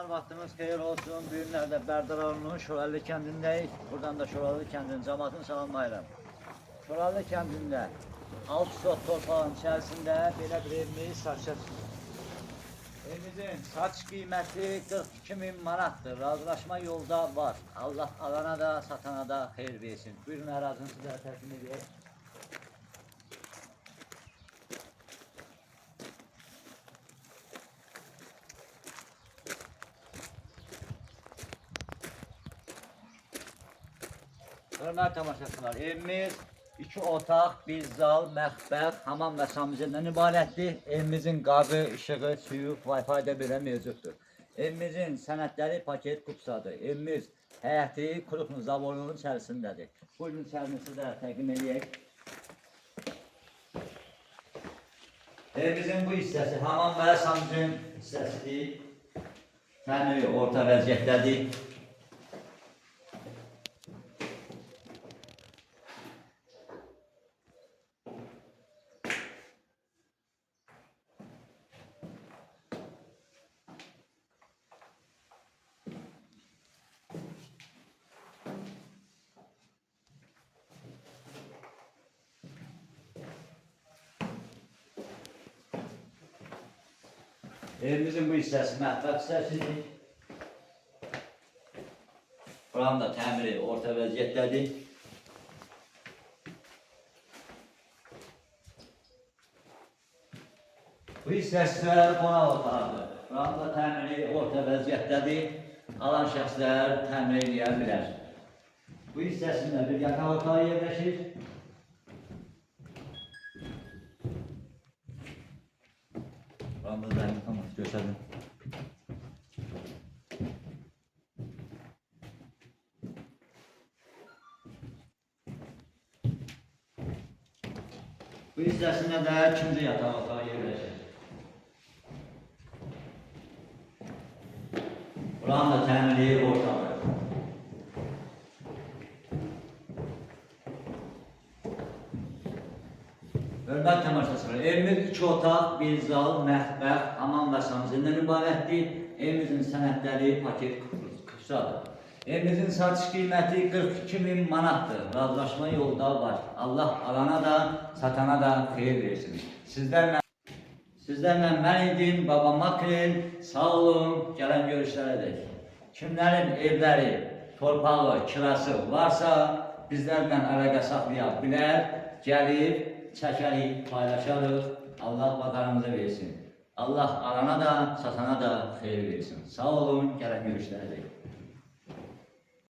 Akşamlar vaktiniz hayır olsun. Düğünlerde Berdararlı'nın Şoralı kendindeyiz. Buradan da Şoralı kendinin cemaatini salamlayırım. Şoralı kendinde alt sot torpağın içerisinde böyle bir evimiz saçır. Evimizin saç kıymeti 42.000 manattır. Razılaşma yolda var. Allah alana da satana da hayır versin. Buyurun arazını size təqdim edeyim. Hörmət tamaşaçılar, evimiz 2 otaq, bir zal, məxbər, hamam və samizədən ibarətdir. Evimizin qabı, işığı, suyu, Wi-Fi də belə mövcuddur. Evimizin sənədləri paket kupsadır. Evimiz həyəti Krupnu zavodunun içərisindədir. Buyurun içərisini sizə təqdim edək. Evimizin bu hissəsi hamam və samizin hissəsidir. Təmiri orta vəziyyətdədir. Evimizin bu hissəsi mətbəx hissəsidir. Buranın da təmiri orta vəziyyətdədir. Bu hissəsi də qonaq otağıdır. Buranın da təmiri orta vəziyyətdədir. Alan şəxslər təmir edə bilər. Bu hissəsində bir yataq otağı yerləşir. Buranın da tamam göstərin. Bu hissəsində də ikinci yataq otağı yerləşir. Buranın da təmiri ortadır. Hörmət tamaşaçılar, evimiz 2 otaq, bir zal, mətbəx, hamam və samizəndən ibarətdir. Evimizin sənədləri paket kupsadır. Evimizin satış qiyməti 42.000 manatdır. Razılaşma yolda var. Allah alana da, satana da xeyir versin. Sizlərlə mən idim, babam Makrel, sağ olun, gələn görüşlərədir. Kimlərin evləri, torpağı, kirası varsa, bizlərlə əlaqə saxlaya bilər, gəlib, çəkərik, paylaşarıq, Allah vatanımıza versin. Allah alana da, satana da xeyir versin. Sağ olun, gələn görüşlərədir.